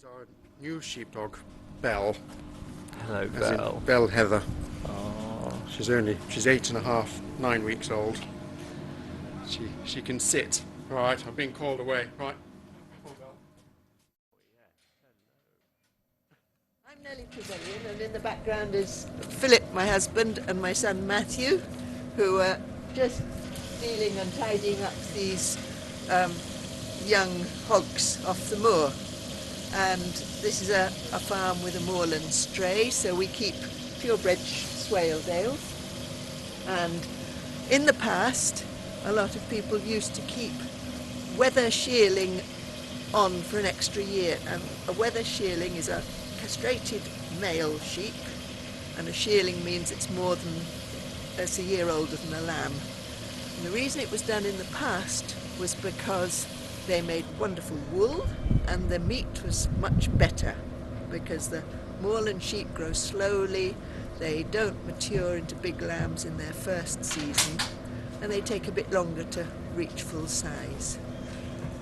Is our new sheepdog, Belle. Hello, As in Belle. Belle Heather. Oh, She's 8.5, 9 weeks old. She can sit. Right, I'm being called away. Right. Oh, Belle. I'm Nelly Trevelyan, and in the background is Philip, my husband, and my son Matthew, who are just dealing and tidying up these young hogs off the moor. And this is a farm with a moorland stray, so we keep purebred Swaledales. And in the past, a lot of people used to keep wether shearling on for an extra year. And a wether shearling is a castrated male sheep, and a shearling means it's a year older than a lamb. And the reason it was done in the past was because they made wonderful wool and the meat was much better, because the moorland sheep grow slowly, they don't mature into big lambs in their first season, and they take a bit longer to reach full size.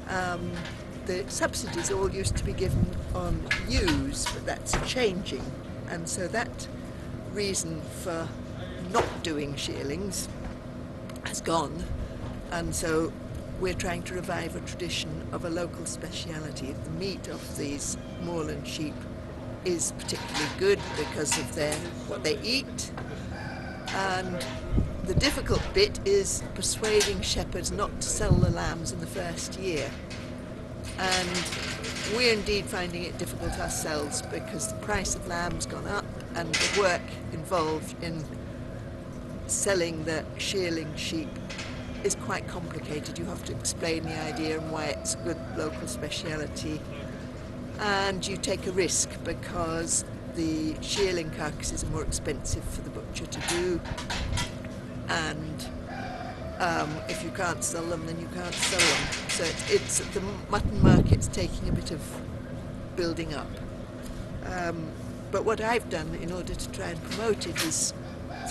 The subsidies all used to be given on ewes, but that's changing, and so that reason for not doing shearlings has gone, and so we're trying to revive a tradition of a local speciality. The meat of these moorland sheep is particularly good because of what they eat, and the difficult bit is persuading shepherds not to sell the lambs in the first year. And we're indeed finding it difficult ourselves because the price of lamb's gone up and the work involved in selling the shearling sheep is quite complicated. You have to explain the idea and why it's a good local speciality. And you take a risk because the shearling carcasses are more expensive for the butcher to do. And if you can't sell them, then you can't sell them. So it's the mutton market's taking a bit of building up. But what I've done in order to try and promote it is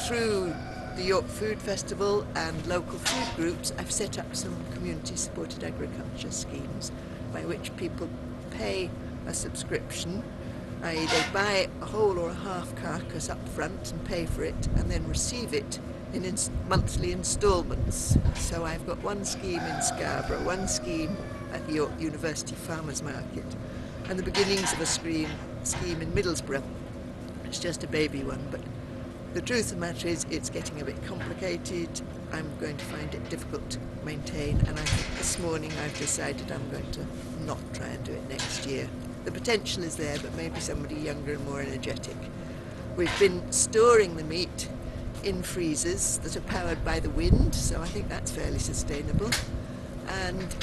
through the York Food Festival and local food groups, I've set up some community-supported agriculture schemes by which people pay a subscription, i.e. they buy a whole or a half carcass up front and pay for it, and then receive it in monthly instalments. So I've got one scheme in Scarborough, one scheme at the York University Farmers Market, and the beginnings of a scheme in Middlesbrough. It's just a baby one, but the truth of the matter is it's getting a bit complicated. I'm going to find it difficult to maintain, and I think this morning I've decided I'm going to not try and do it next year. The potential is there, but maybe somebody younger and more energetic. We've been storing the meat in freezers that are powered by the wind, so I think that's fairly sustainable. And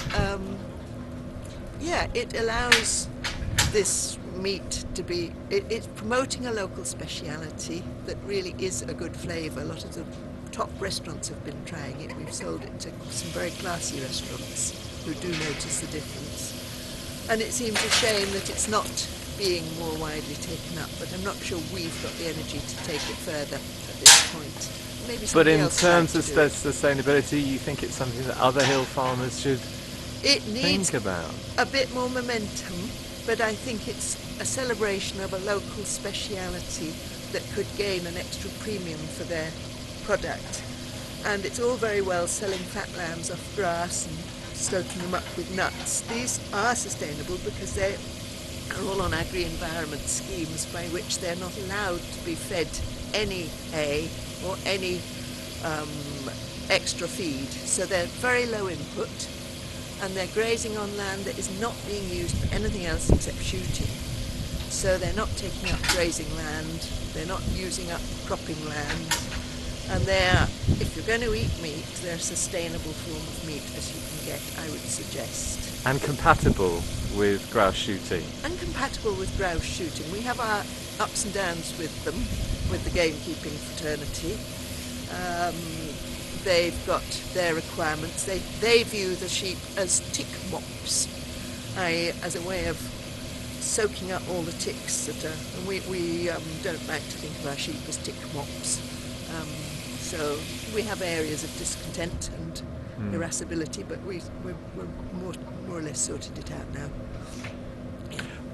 it allows this meat to be, it's promoting a local speciality that really is a good flavour. A lot of the top restaurants have been trying it. We've sold it to some very classy restaurants who do notice the difference. And it seems a shame that it's not being more widely taken up, but I'm not sure we've got the energy to take it further at this point. Maybe but in else terms of sustainability, sustainability, you think it's something that other hill farmers should it needs think about? A bit more momentum, but I think it's a celebration of a local speciality that could gain an extra premium for their product. And it's all very well selling fat lambs off grass and stoking them up with nuts. These are sustainable because they are all on agri-environment schemes by which they're not allowed to be fed any hay or any extra feed. So they're very low input, and they're grazing on land that is not being used for anything else except shooting. So they're not taking up grazing land, they're not using up cropping land, and if you're going to eat meat, they're a sustainable form of meat as you can get, I would suggest. And compatible with grouse shooting? And compatible with grouse shooting. We have our ups and downs with them, with the gamekeeping fraternity. They've got their requirements. They view the sheep as tick mops, as a way of soaking up all the ticks that are, and we don't like to think of our sheep as tick mops. So we have areas of discontent and irascibility, but we're more or less sorted it out now.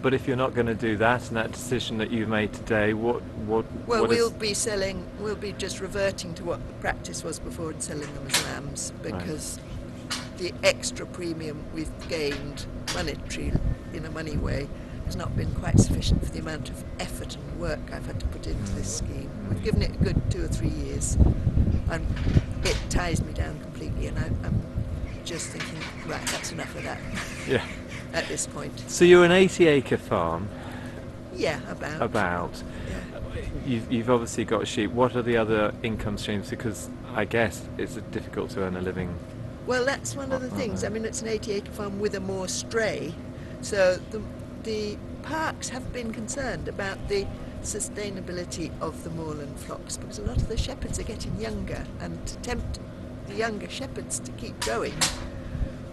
But if you're not going to do that, and that decision that you've made today, Well, what we'll is... we'll be just reverting to what the practice was before and selling them as lambs, because the extra premium we've gained monetary, in a money way, has not been quite sufficient for the amount of effort and work I've had to put into this scheme. We've given it a good 2 or 3 years, and it ties me down completely, and I'm just thinking, right, that's enough of that. Yeah. At this point. So you're an 80-acre farm. Yeah, about. Yeah. You've obviously got sheep. What are the other income streams? Because I guess it's difficult to earn a living. Well, that's one of the things. I mean, it's an 80-acre farm with a moor stray, so the parks have been concerned about the sustainability of the moorland flocks, because a lot of the shepherds are getting younger, and to tempt the younger shepherds to keep going,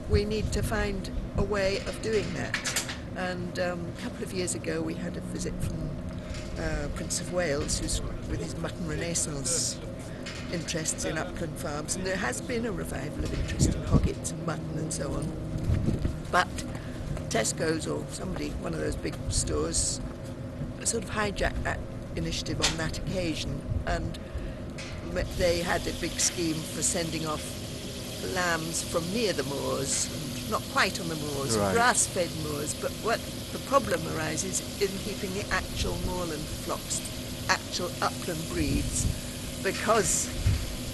we need to find a way of doing that. And a couple of years ago we had a visit from Prince of Wales, who's with his mutton renaissance interests in upland farms, and there has been a revival of interest in hoggets and mutton and so on. But Tesco's or somebody, one of those big stores, sort of hijacked that initiative on that occasion, and they had a big scheme for sending off lambs from near the moors, and not quite on the moors, right. Grass-fed moors, but what the problem arises in keeping the actual moorland flocks, actual upland breeds, because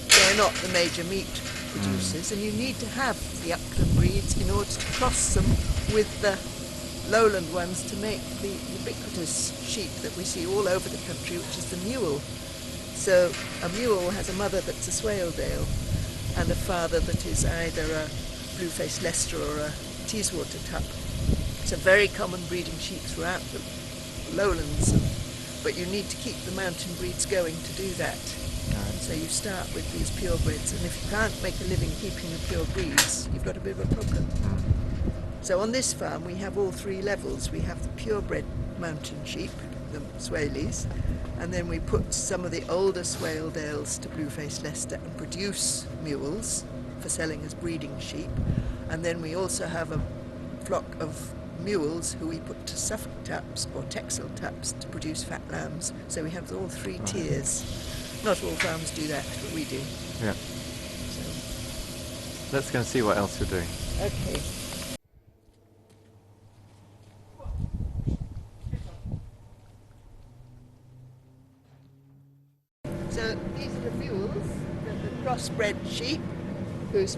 they're not the major meat producers, and you need to have the upland breeds in order to cross them with the lowland ones to make the ubiquitous sheep that we see all over the country, which is the mule. So a mule has a mother that's a Swaledale, and a father that is either a blue-faced Leicester or a Teeswater tup. It's a very common breeding sheep throughout the lowlands, but you need to keep the mountain breeds going to do that. So you start with these purebreds, and if you can't make a living keeping the pure breeds, you've got a bit of a problem. So on this farm we have all 3 levels. We have the purebred mountain sheep, the Swaleys, and then we put some of the older Swaledales to blue-faced Leicester and produce mules for selling as breeding sheep. And then we also have a flock of mules who we put to Suffolk tups or Texel tups to produce fat lambs. So we have all 3 tiers. Not all farms do that, but we do. Yeah. So. Let's go and see what else you're doing. Okay. So these are the mules, the crossbred sheep, whose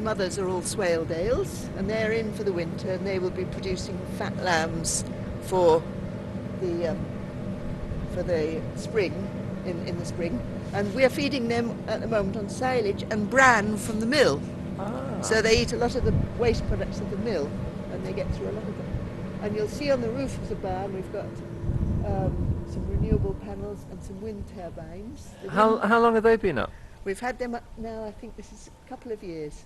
mothers are all Swaledales, and they're in for the winter, and they will be producing fat lambs for the spring, in the spring. And we are feeding them at the moment on silage and bran from the mill. So they eat a lot of the waste products of the mill, and they get through a lot of them. And you'll see on the roof of the barn we've got some renewable panels and some wind turbines. How long have they been up? We've had them up now, I think this is a couple of years.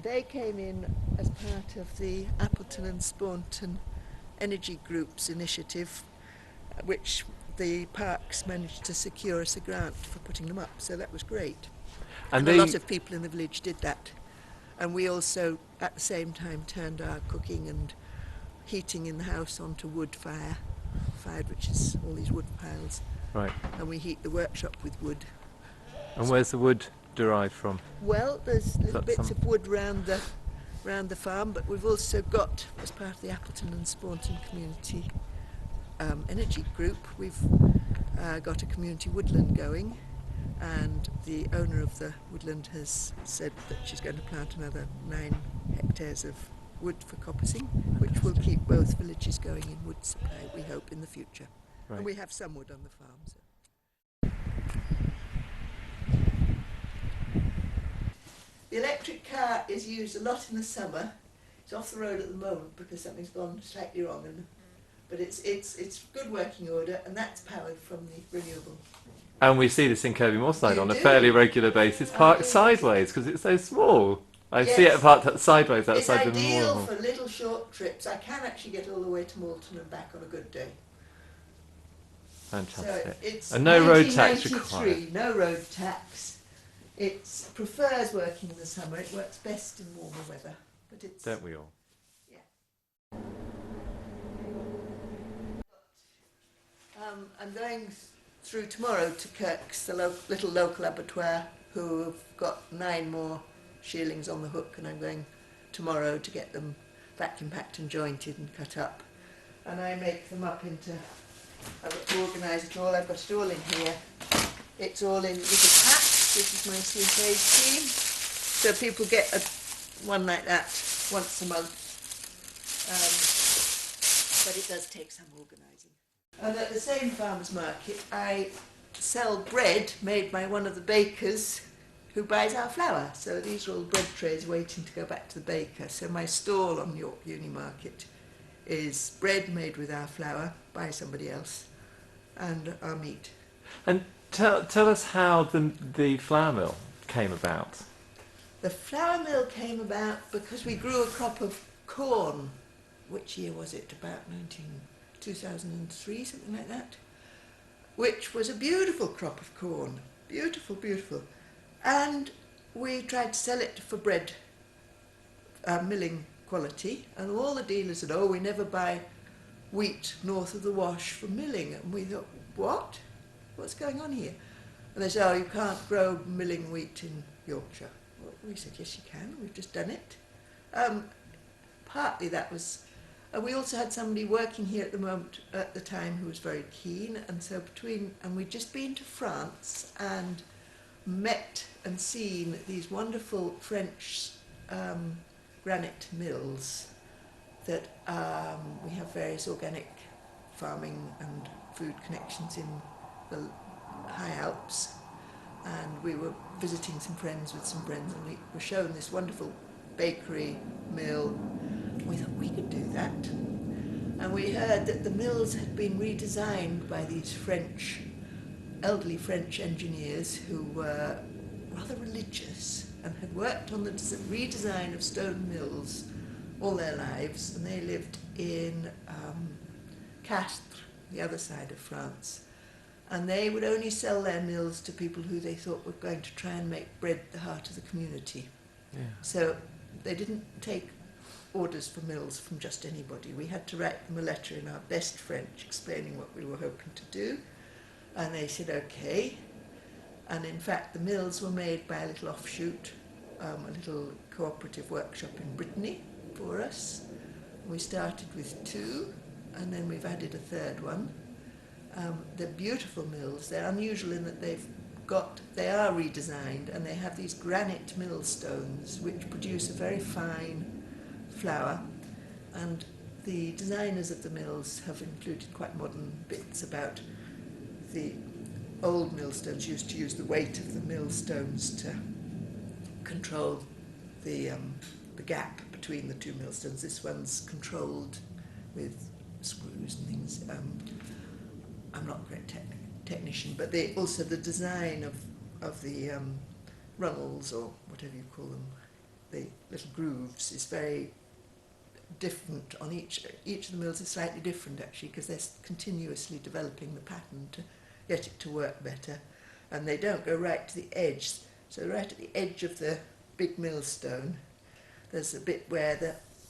They came in as part of the Appleton and Spaunton Energy Group's initiative, which the parks managed to secure us a grant for putting them up, so that was great. And a lot of people in the village did that. And we also, at the same time, turned our cooking and heating in the house onto wood fired, which is all these wood piles. Right. And we heat the workshop with wood. And where's the wood derived from? Well, there's little bits of wood round the farm, but we've also got, as part of the Appleton and Spaunton Community Energy Group, we've got a community woodland going, and the owner of the woodland has said that she's going to plant another 9 hectares of wood for coppicing, which will keep both villages going in wood supply, we hope, in the future. Right. And we have some wood on the farm. So. The electric car is used a lot in the summer. It's off the road at the moment because something's gone slightly wrong, but it's good working order, and that's powered from the renewable. And we see this in Kirby Moorside on a fairly regular basis, parked sideways because it's so small. I see it parked sideways outside the moor. It's ideal for little short trips. I can actually get all the way to Malton and back on a good day. Fantastic. So it's and no road tax required. No road tax. It prefers working in the summer. It works best in warmer weather. But it's. Don't we all? Yeah. I'm going through tomorrow to Kirk's, the little local abattoir, who have got 9 more shearlings on the hook, and I'm going tomorrow to get them vacuum packed and jointed and cut up. And I make them up into, I've organised it all, I've got it all in here. It's all in little packs. This is my CSA scheme. So people get one like that once a month. But it does take some organising. And at the same farmers market, I sell bread made by one of the bakers who buys our flour. So these are all bread trays waiting to go back to the baker. So my stall on York Uni Market is bread made with our flour by somebody else and our meat. And tell us how the flour mill came about. The flour mill came about because we grew a crop of corn. Which year was it? About 2003, something like that. Which was a beautiful crop of corn. Beautiful, beautiful. And we tried to sell it for bread, milling quality, and all the dealers said, oh, we never buy wheat north of the Wash for milling. And we thought, what? What's going on here? And they said, oh, you can't grow milling wheat in Yorkshire. Well, we said, yes, you can. We've just done it. Partly that was... we also had somebody working here at the time who was very keen, and so and we'd just been to France and met and seen these wonderful French granite mills that we have various organic farming and food connections in the High Alps, and we were visiting some friends and we were shown this wonderful bakery mill. We thought we could do that, and we heard that the mills had been redesigned by these elderly French engineers who were rather religious and had worked on the redesign of stone mills all their lives, and they lived in Castres, the other side of France, and they would only sell their mills to people who they thought were going to try and make bread the heart of the community. Yeah. So they didn't take orders for mills from just anybody. We had to write them a letter in our best French explaining what we were hoping to do, and they said okay. And in fact the mills were made by a little offshoot, a little cooperative workshop in Brittany for us. We started with 2, and then we've added a 3rd one. They're beautiful mills. They're unusual in that they are redesigned, and they have these granite millstones which produce a very fine flour, and the designers of the mills have included quite modern bits about the old millstones used to use the weight of the millstones to control the gap between the 2 millstones. This one's controlled with screws and things. I'm not a great technician, but also the design of the runnels, or whatever you call them, the little grooves, is very different on each of the mills. Is slightly different actually, because they're continuously developing the pattern to get it to work better, and they don't go right to the edge. So right at the edge of the big millstone there's a bit where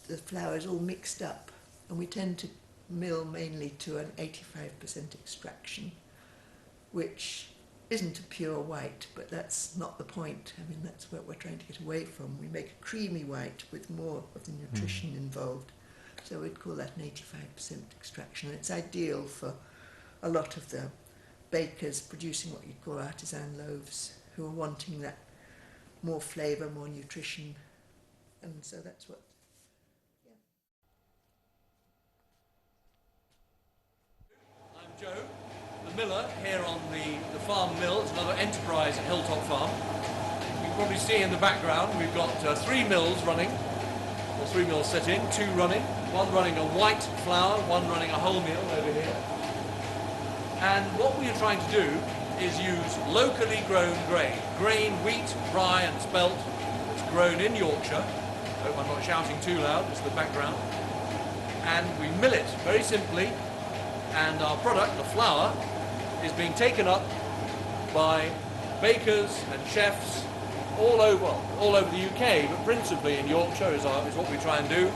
the flour is all mixed up, and we tend to mill mainly to an 85% extraction, which isn't a pure white, but that's not the point. I mean, that's what we're trying to get away from. We make a creamy white with more of the nutrition involved. So we'd call that an 85% extraction. And it's ideal for a lot of the bakers producing what you'd call artisan loaves, who are wanting that more flavour, more nutrition. And so that's what... I'm Joe, the miller here on the farm mill. It's another enterprise at Hilltop Farm. You can probably see in the background we've got 3 mills running, or 3 mills set in, 2 running, one running a white flour, one running a whole meal over here. And what we are trying to do is use locally grown grain, wheat, rye and spelt, that's grown in Yorkshire. I hope I'm not shouting too loud, it's the background. And we mill it very simply, and our product, the flour, is being taken up by bakers and chefs all over the UK, but principally in Yorkshire is what we try and do.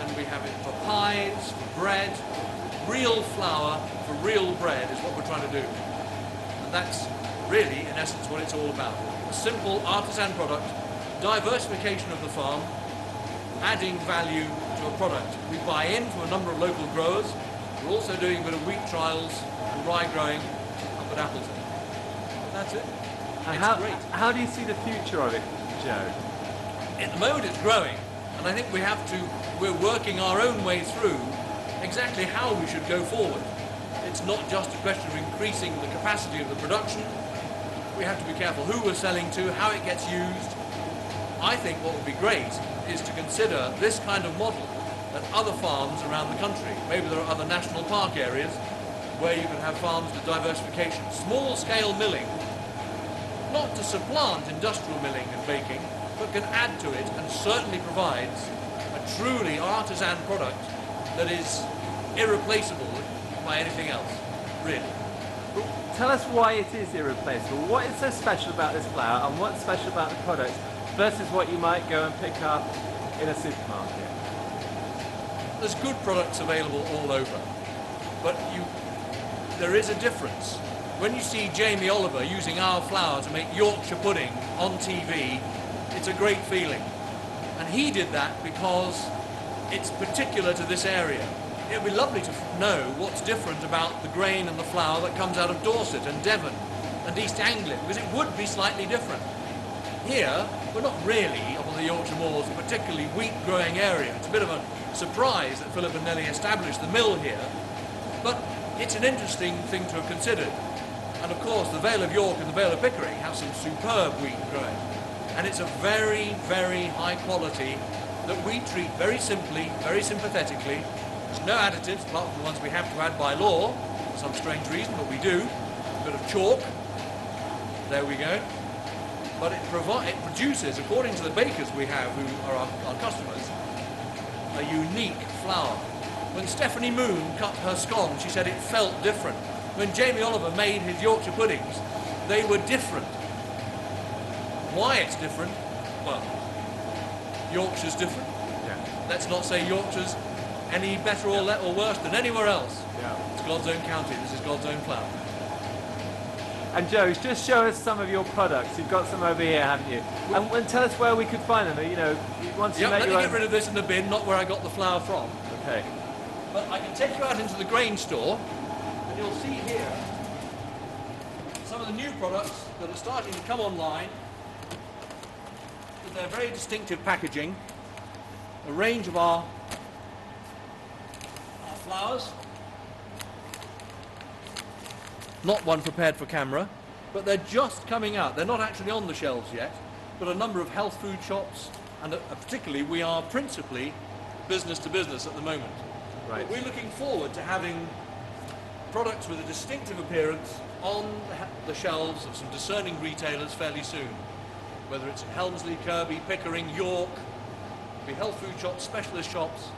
And we have it for pies, for bread, real flour for real bread is what we're trying to do. And that's really, in essence, what it's all about. A simple artisan product, diversification of the farm, adding value to a product. We buy into a number of local growers. We're also doing a bit of wheat trials and rye growing up at Appleton. But that's it. It's great. How do you see the future of it, Joe? At the moment it's growing, and I think we're working our own way through exactly how we should go forward. It's not just a question of increasing the capacity of the production. We have to be careful who we're selling to, how it gets used. I think what would be great is to consider this kind of model at other farms around the country. Maybe there are other national park areas where you can have farms with diversification. Small-scale milling, not to supplant industrial milling and baking, but can add to it and certainly provides a truly artisan product that is irreplaceable by anything else, really. Tell us why it is irreplaceable. What is so special about this flour and what's special about the product versus what you might go and pick up in a supermarket? There's good products available all over, but there is a difference. When you see Jamie Oliver using our flour to make Yorkshire pudding on TV, it's a great feeling. And he did that because it's particular to this area. It would be lovely to know what's different about the grain and the flour that comes out of Dorset and Devon and East Anglia, because it would be slightly different. Here, we're not really up on the Yorkshire moors, a particularly wheat-growing area. It's a bit of a surprise that Philip and Nelly established the mill here, but it's an interesting thing to have considered. And of course, the Vale of York and the Vale of Pickering have some superb wheat growing. And it's a very, very high quality that we treat very simply, very sympathetically. There's no additives apart from the ones we have to add by law, for some strange reason, but we do. A bit of chalk. There we go. But it produces, according to the bakers we have, who are our customers, a unique flour. When Stephanie Moon cut her scone, she said it felt different. When Jamie Oliver made his Yorkshire puddings, they were different. Why it's different? Well, Yorkshire's different. Yeah. Let's not say Yorkshire's any better or worse than anywhere else. Yeah. It's God's own county. This is God's own flour. And Joe, just show us some of your products. You've got some over here, haven't you? And tell us where we could find them. You know, once you make let me your get own... rid of this in the bin, not where I got the flour from. Okay. But I can take you out into the grain store, and you'll see here some of the new products that are starting to come online with their very distinctive packaging. A range of our flours. Not one prepared for camera, but they're just coming out. They're not actually on the shelves yet, but a number of health food shops, and particularly we are principally business to business at the moment. Right. But we're looking forward to having products with a distinctive appearance on the shelves of some discerning retailers fairly soon. Whether it's in Helmsley, Kirby, Pickering, York, be health food shops, specialist shops.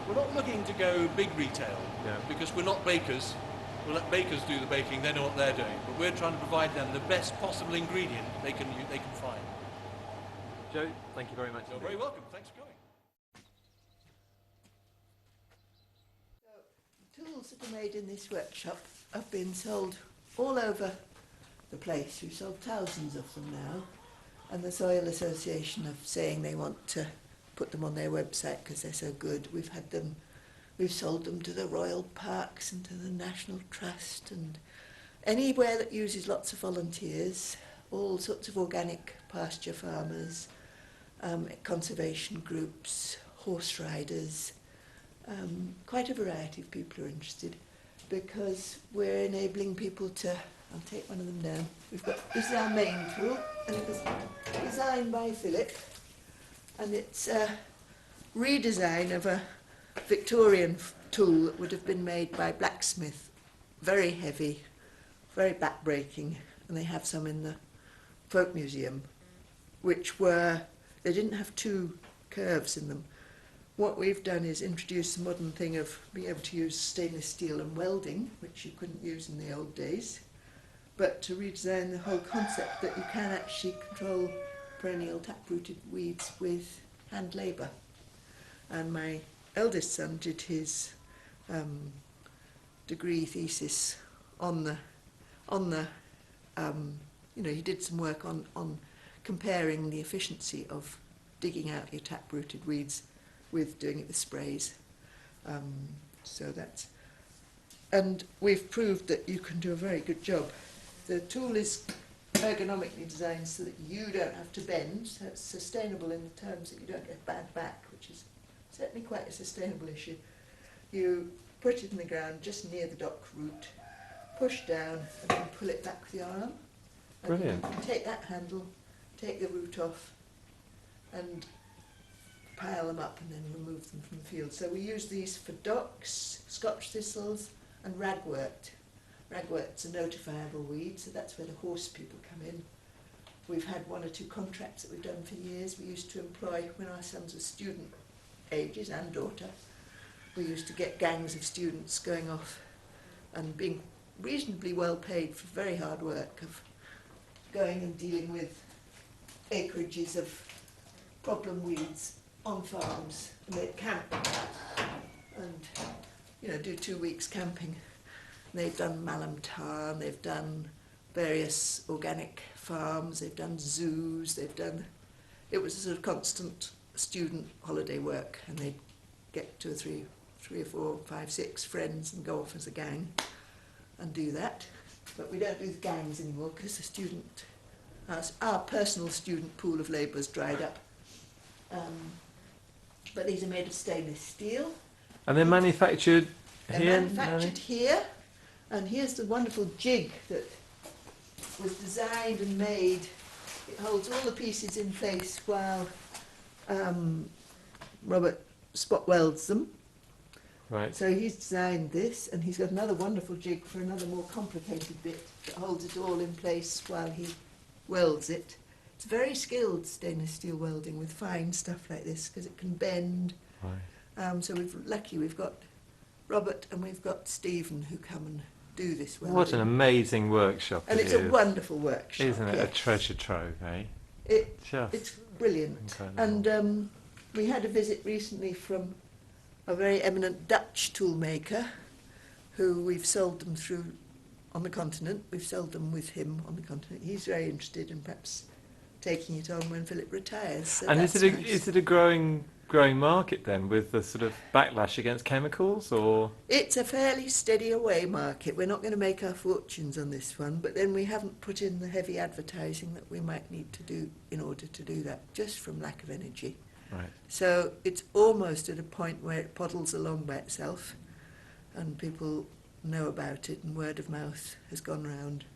We're not looking to go big retail, because we're not bakers. We'll let bakers do the baking, they know what they're doing. But we're trying to provide them the best possible ingredient they can find. Joe, thank you very much. You're very welcome. Thanks for coming. Tools that are made in this workshop have been sold all over the place. We've sold thousands of them now, and the Soil Association are saying they want to put them on their website because they're so good. We've sold them to the Royal Parks and to the National Trust and anywhere that uses lots of volunteers, all sorts of organic pasture farmers, conservation groups, horse riders. Quite a variety of people are interested because we're enabling people to... I'll take one of them down. This is our main tool, and it was designed by Philip, and it's a redesign of a Victorian tool that would have been made by blacksmith. Very heavy, very back-breaking, and they have some in the Folk Museum, which they didn't have two curves in them. What we've done is introduce the modern thing of being able to use stainless steel and welding, which you couldn't use in the old days, but to redesign the whole concept that you can actually control perennial taprooted weeds with hand labour. And my eldest son did his degree thesis on the he did some work on comparing the efficiency of digging out your tap-rooted weeds with doing it with sprays. And we've proved that you can do a very good job. The tool is ergonomically designed so that you don't have to bend, so it's sustainable in the terms that you don't get bad back, which is certainly quite a sustainable issue. You put it in the ground just near the dock root, push down and then pull it back with your arm. And Brilliant. you can take that handle, take the root off and pile them up and then remove them from the field. So we use these for docks, Scotch thistles and ragwort. Ragwort's a notifiable weed, so that's where the horse people come in. We've had 1 or 2 contracts that we've done for years. We used to employ, when our sons were student ages and daughter, we used to get gangs of students going off and being reasonably well paid for very hard work of going and dealing with acreages of problem weeds on farms, and they'd camp and do 2 weeks camping. They've done Malham Tarn, they've done various organic farms, they've done zoos, it was a sort of constant student holiday work, and they'd get 2 or 3 or 4, 5, 6 friends and go off as a gang and do that. But we don't do the gangs anymore because our personal student pool of labour has dried up. But these are made of stainless steel. And they're manufactured They're here? manufactured here, and here's the wonderful jig that was designed and made. It holds all the pieces in place while Robert spot welds them. Right. So he's designed this, and he's got another wonderful jig for another more complicated bit that holds it all in place while he welds it. It's very skilled stainless steel welding with fine stuff like this because it can bend. Right. So we've got Robert and we've got Stephen who come and do this welding. What an amazing workshop And it it's is. a wonderful workshop. Isn't it? yeah. A treasure trove, eh? Just It's brilliant. incredible. And we had a visit recently from a very eminent Dutch toolmaker who we've sold them through on the continent. We've sold them with him on the continent. He's very interested in perhaps taking it on when Philip retires. So And that's nice. is it a growing market then, with the sort of backlash against chemicals, or? It's a fairly steady away market. We're not going to make our fortunes on this one, but then we haven't put in the heavy advertising that we might need to do in order to do that, just from lack of energy. Right. So it's almost at a point where it poddles along by itself and people know about it and word of mouth has gone round.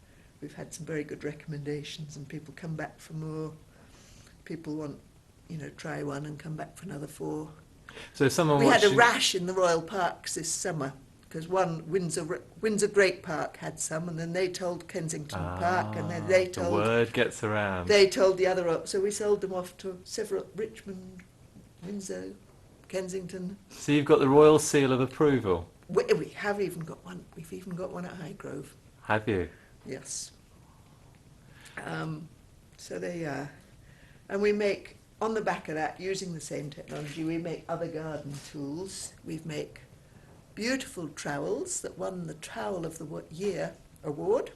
We've had some very good recommendations and people come back for more. People want, try one and come back for another 4. So if someone We had a watching- rash in the Royal Parks this summer because one Windsor Great Park had some, and then they told Kensington Park, and then they the told word gets around. they told the other up. So we sold them off to several: Richmond, Windsor, Kensington. So you've got the royal seal of approval, We have even got one. We've even got one at Highgrove. have you? Yes. So there you are. And we make, on the back of that, using the same technology, we make other garden tools. We make beautiful trowels that won the Trowel of the Year award.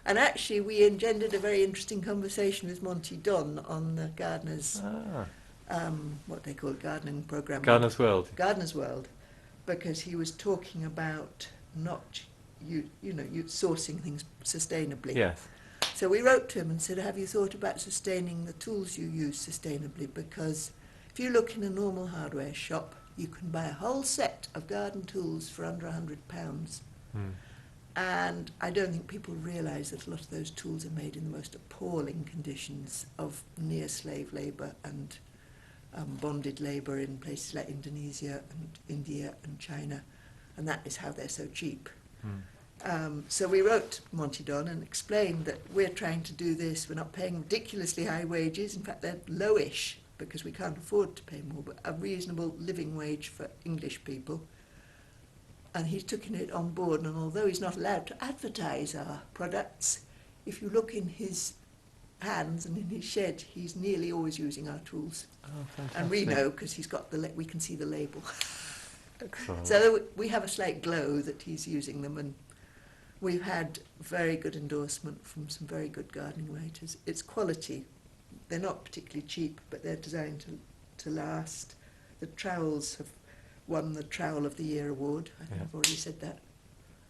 And actually we engendered a very interesting conversation with Monty Dunn on the Gardeners, what they call gardening programme. Gardener's World. Gardener's World, because he was talking about not, sourcing things sustainably. Yes. So we wrote to him and said, have you thought about sustaining the tools you use sustainably? Because if you look in a normal hardware shop, you can buy a whole set of garden tools for under £100. And I don't think people realise that a lot of those tools are made in the most appalling conditions of near slave labour and bonded labour in places like Indonesia and India and China, and that is how they're so cheap. So we wrote Monty Don and explained that we're trying to do this, we're not paying ridiculously high wages, in fact they're lowish because we can't afford to pay more, but a reasonable living wage for English people. And he's taken it on board, and although he's not allowed to advertise our products, if you look in his hands and in his shed, he's nearly always using our tools. Oh, fantastic. And we know because he's got we can see the label. Excellent. So we have a slight glow that he's using them, and we've had very good endorsement from some very good gardening writers. It's quality. They're not particularly cheap, but they're designed to last. The trowels have won the Trowel of the Year award. I think I've already said that.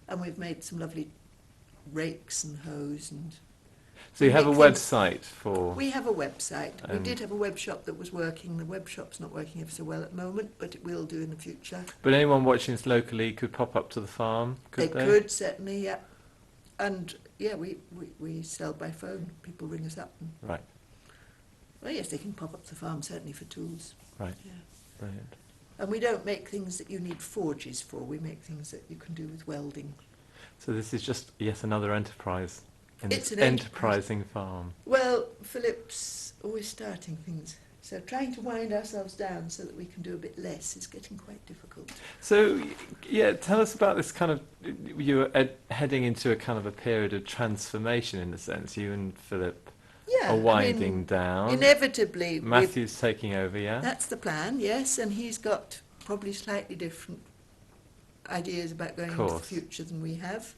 And we've made some lovely rakes and hoes. And So you have a make things- website for... We have a website. We did have a web shop that was working. The web shop's not working ever so well at the moment, but it will do in the future. But anyone watching this locally could pop up to the farm, could they? They could, certainly, yeah. And, yeah, we sell by phone. People ring us up. And, Right, well, yes, they can pop up to the farm, certainly, for tools. right, Yeah. brilliant. And we don't make things that you need forges for. We make things that you can do with welding. So this is just yet another enterprise in It's this an enterprise. enterprising farm. Well, Philip's always starting things. So trying to wind ourselves down so that we can do a bit less is getting quite difficult. So, yeah, tell us about this kind of... You're heading into a kind of a period of transformation, in a sense. You and Philip Yeah, are I winding mean, down. inevitably, Matthew's taking over, yeah? that's the plan, yes, and he's got probably slightly different ideas about going into the Course. future than we have.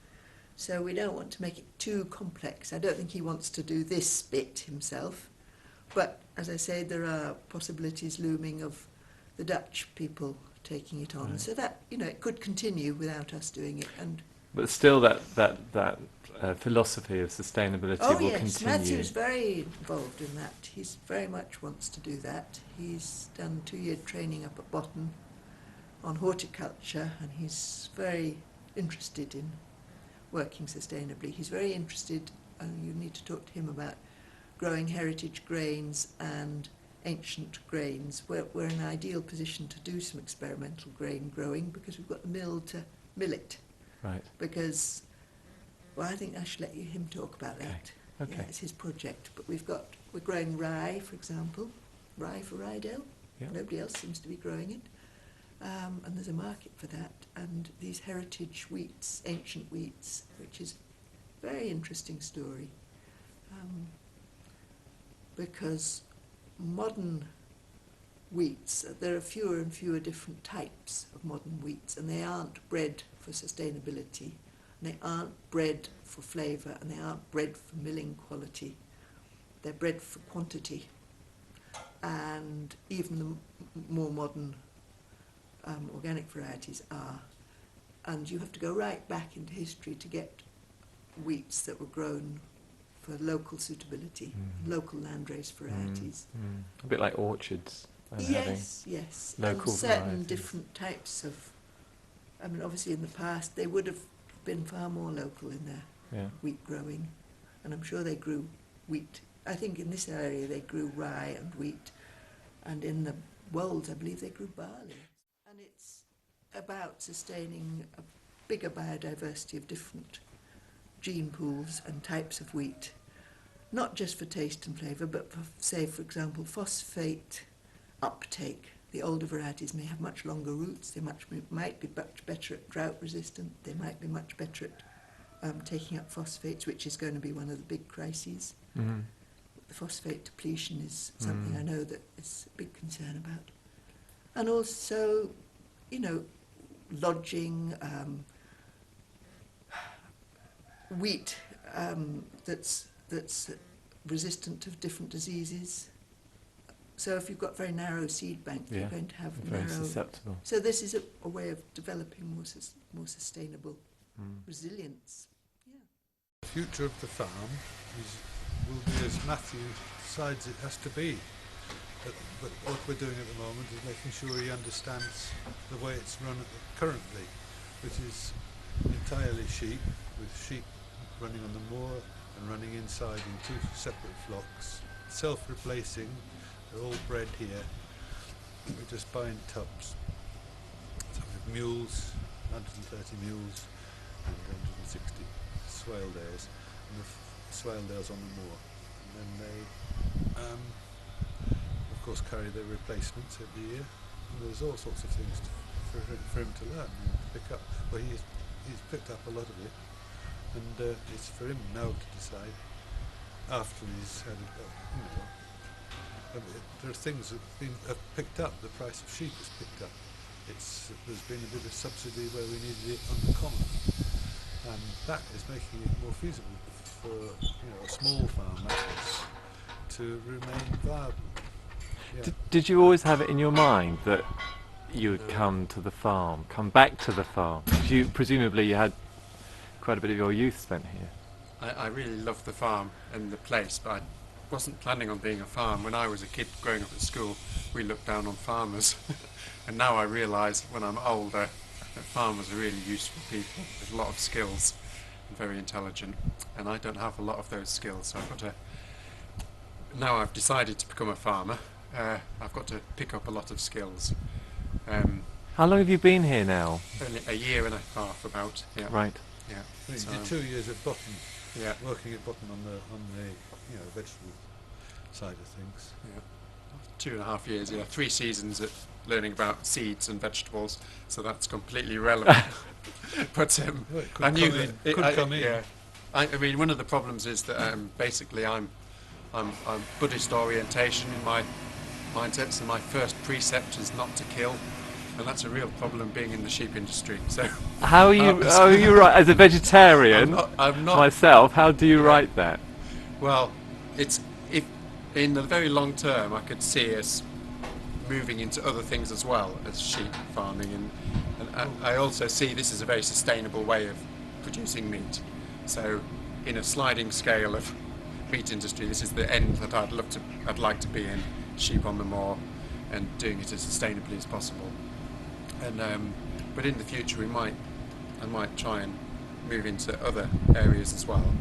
So we don't want to make it too complex. I don't think he wants to do this bit himself. But as I say, there are possibilities looming of the Dutch people taking it on. Right. So that, you know, it could continue without us doing it. And But still that philosophy of sustainability oh will yes, continue. Matthew's very involved in that. He's very much wants to do that. He's done 2-year training up at Botton on horticulture, and he's very interested in working sustainably. He's very interested, and you need to talk to him about growing heritage grains and ancient grains. We're in an ideal position to do some experimental grain growing because we've got the mill to mill it. Right. Because, well, I think I should let him talk about that. Okay. Yeah, it's his project. But we're growing rye, for example, rye for Rydell. Yeah. Nobody else seems to be growing it. And there's a market for that. And these heritage wheats, ancient wheats, which is a very interesting story. Because modern wheats, there are fewer and fewer different types of modern wheats, and they aren't bred for sustainability, and they aren't bred for flavour, and they aren't bred for milling quality. They're bred for quantity. And even the more modern organic varieties are. And you have to go right back into history to get wheats that were grown for local suitability, local landrace varieties. A bit like orchards. And Yes, yes. local and certain varieties. different types of, I mean, obviously in the past they would have been far more local in their Yeah. wheat growing, and I'm sure they grew wheat. I think in this area they grew rye and wheat, and in the Wolds I believe they grew barley. And it's about sustaining a bigger biodiversity of different gene pools and types of wheat, not just for taste and flavour, but for, say, for example, phosphate uptake. The older varieties may have much longer roots. They might be much better at drought resistant. They might be much better at taking up phosphates, which is going to be one of the big crises. Mm-hmm. The phosphate depletion is something I know that is a big concern about. And also, you know, lodging, wheat that's resistant to different diseases. So if you've got very narrow seed bank, Yeah, you're going to have very narrow. susceptible. So this is a way of developing more sustainable resilience. Yeah. The future of the farm will be as Matthew decides it has to be. But what we're doing at the moment is making sure he understands the way it's run currently, which is entirely sheep, with sheep running on the moor and running inside in 2 separate flocks, self-replacing. They're all bred here. We're just buying tubs. So we have mules, 130 mules and 160 swaledares, and the swaledares on the moor. And then they, of course, carry their replacements every year. And there's all sorts of things for him to learn and to pick up. Well, he's picked up a lot of it, and it's for him now to decide after he's had there are things that have picked up. The price of sheep has picked up, there's been a bit of subsidy where we needed it on the common, and that is making it more feasible for a small farm like this to remain viable. Yeah. Did you always have it in your mind that you would come back to the farm? 'Cause presumably you had quite a bit of your youth spent here. I really love the farm and the place, but I wasn't planning on being a farm. When I was a kid growing up at school, we looked down on farmers. And now I realise when I'm older that farmers are really useful people with a lot of skills and very intelligent. And I don't have a lot of those skills, so now I've decided to become a farmer. I've got to pick up a lot of skills. How long have you been here now? Only a year and a half about. Yeah. Right. Yeah. You So, did 2 years at Button, yeah. working at Button on the vegetable side of things. Yeah. 2.5 years, yeah. 3 seasons at learning about seeds and vegetables, so that's completely irrelevant. But Well, it could I knew come that in. Could come in. Yeah. I mean, one of the problems is that basically I'm Buddhist orientation in my mindset, so my first precept is not to kill, and that's a real problem being in the sheep industry. So How are you? Oh, you're right. As a vegetarian, I'm not myself, how do you write that? Well, if in the very long term, I could see us moving into other things as well as sheep farming, and I also see this as a very sustainable way of producing meat. So, in a sliding scale of meat industry, this is the end that I'd like to be in: sheep on the moor, and doing it as sustainably as possible. And but in the future, I might try and move into other areas as well.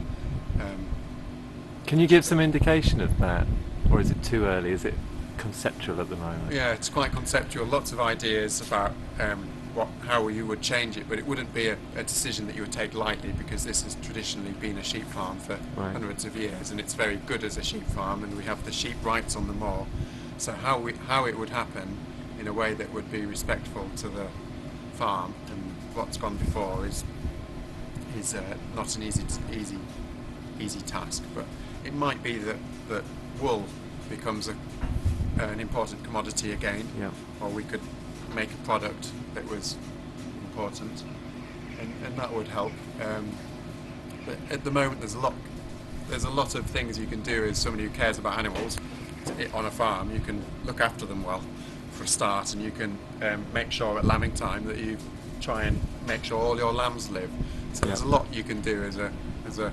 Can you give some indication of that, or is it too early? Is it conceptual at the moment? Yeah, it's quite conceptual. Lots of ideas about how you would change it, but it wouldn't be a decision that you would take lightly, because this has traditionally been a sheep farm for hundreds of years, and it's very good as a sheep farm, and we have the sheep rights on the moor. So how it would happen in a way that would be respectful to the farm and what's gone before is not an easy task. But it might be that wool becomes an important commodity again, Yeah. or we could make a product that was important, and that would help. But at the moment, there's a lot of things you can do as somebody who cares about animals on a farm. You can look after them well, for a start, and you can make sure at lambing time that you try and make sure all your lambs live. So there's a lot you can do as a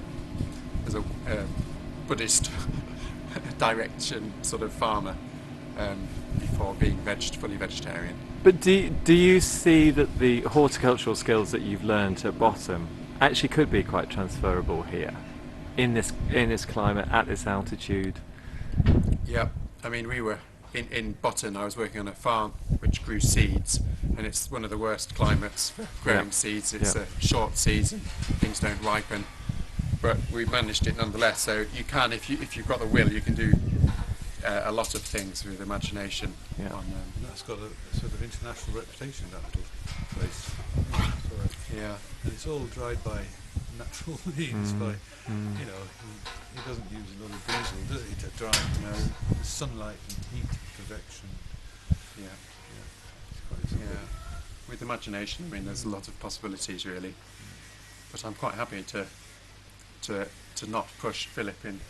Buddhist direction sort of farmer before being fully vegetarian. But do you see that the horticultural skills that you've learned at Bottom actually could be quite transferable here, in this climate, at this altitude? Yeah, I mean, we were in Botton. I was working on a farm which grew seeds, and it's one of the worst climates for growing seeds. It's a short season, things don't ripen, but we managed it nonetheless. So you can, if you've got the will, you can do a lot of things with imagination. Yeah. And that's got a sort of international reputation, that little place. Yeah. And it's all dried by natural means. He doesn't use a lot of diesel, does he, to dry? The sunlight and heat perfection. Yeah. It's quite simple. Yeah. With imagination, I mean, there's a lot of possibilities really. But I'm quite happy to not push Philip in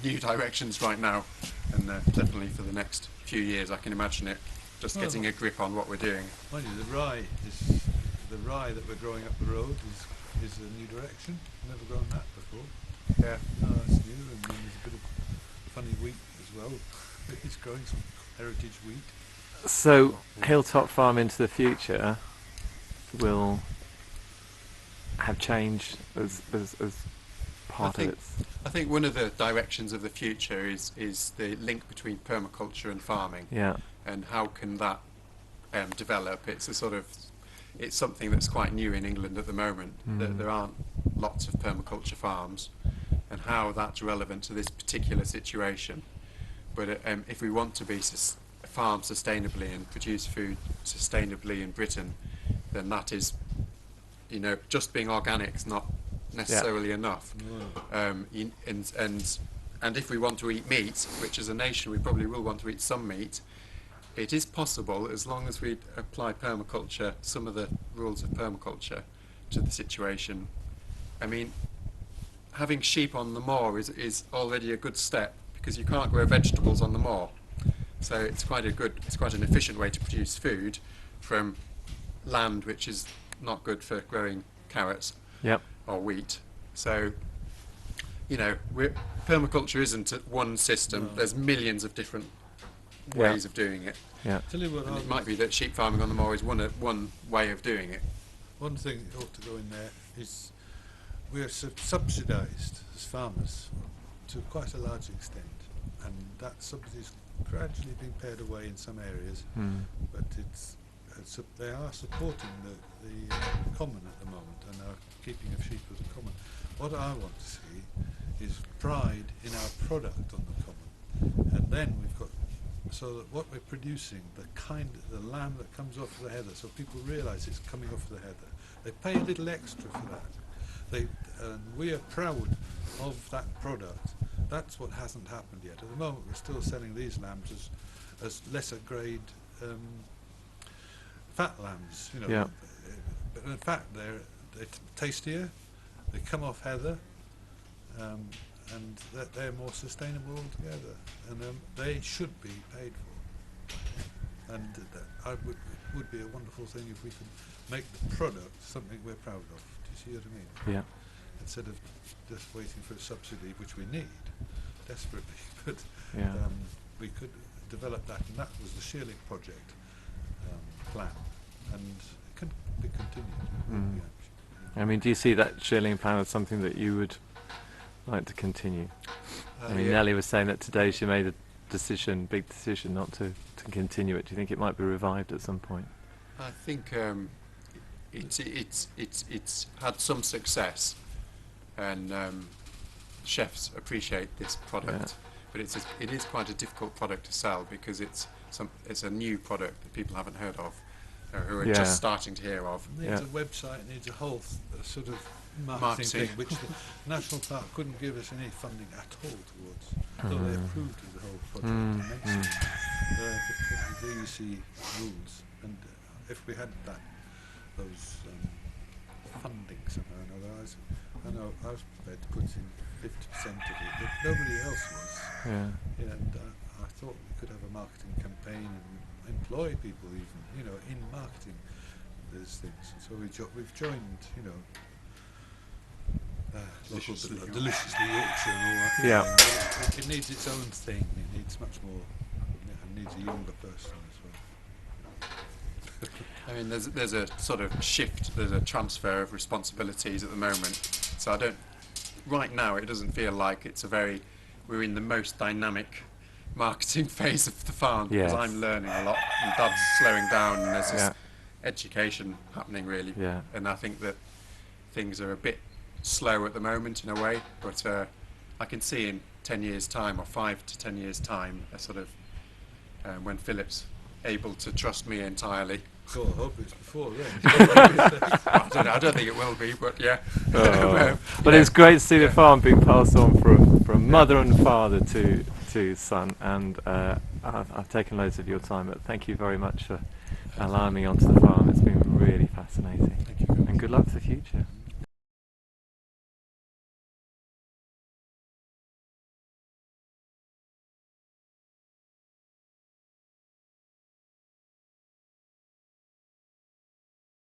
new directions right now, and definitely for the next few years I can imagine it just getting a grip on what we're doing. Mind you, the rye that we're growing up the road is a new direction. Never grown that before. Yeah. No, that's new, and then there's a bit of funny wheat as well. It's growing some heritage wheat. So Hilltop Farm into the future will have changed as part of its... I think one of the directions of the future is the link between permaculture and farming. Yeah. And how can that develop? It's something that's quite new in England at the moment. There aren't lots of permaculture farms, and how that's relevant to this particular situation. But if we want to be farm sustainably and produce food sustainably in Britain, then that is, just being organic is not necessarily enough. And if we want to eat meat, which as a nation we probably will want to eat some meat, it is possible as long as we apply permaculture, some of the rules of permaculture, to the situation. I mean, having sheep on the moor is already a good step, because you can't grow vegetables on the moor. So it's quite an efficient way to produce food from land which is not good for growing carrots or wheat. So, you know, permaculture isn't one system. No. There's millions of different ways of doing it. Tell you what, And it might be that sheep farming on the moor is one way of doing it. one thing that ought to go in there is we're subsidised as farmers to quite a large extent, and that subsidy's gradually being pared away in some areas, but they are supporting the common at the moment and are keeping of sheep as a common. What I want to see is pride in our product on the common, and then we've got, so that what we're producing, the lamb that comes off the heather, so people realise it's coming off the heather. They pay a little extra for that. We are proud of that product. That's what hasn't happened yet. At the moment, we're still selling these lambs as lesser grade fat lambs. You know, but in fact, they're tastier. They come off heather, and they're more sustainable altogether. And they should be paid for. And it would be a wonderful thing if we could make the product something we're proud of. Do you see what I mean? Yeah. Instead of just waiting for a subsidy, which we need desperately, but we could develop that, and that was the Shearling project plan, and it can be continued. I mean, do you see that Shearling plan as something that you would like to continue? I mean, Nelly was saying that today she made a big decision not to continue it. Do you think it might be revived at some point? I think it's had some success, and chefs appreciate this product, but it is quite a difficult product to sell, because it's a new product that people haven't heard of, who are just starting to hear of. It needs a website, it needs a whole sort of marketing thing, which the National Park couldn't give us any funding at all towards, though they approved of the whole project immensely. The DEC rules, and if we had those funding somehow or another, I know I was prepared to put in 50% of it, but nobody else was. And I thought we could have a marketing campaign and employ people even, in marketing these things. So we've joined, Deliciously Yorkshire and all that. It needs its own thing. It needs much more. It needs a younger person as well. I mean, there's a sort of shift, there's a transfer of responsibilities at the moment. So right now it doesn't feel like we're in the most dynamic marketing phase of the farm, because I'm learning a lot and Dad's slowing down, and there's this education happening really. And I think that things are a bit slow at the moment in a way, but I can see in 10 years time, or 5 to 10 years time, a sort of when Philip's able to trust me entirely. God, I hope it's before then. I don't think it will be, but But it's great to see the farm being passed on from mother and father to son, and I've taken loads of your time, but thank you very much for allowing me onto the farm. It's been really fascinating. Thank you. And good luck for the future.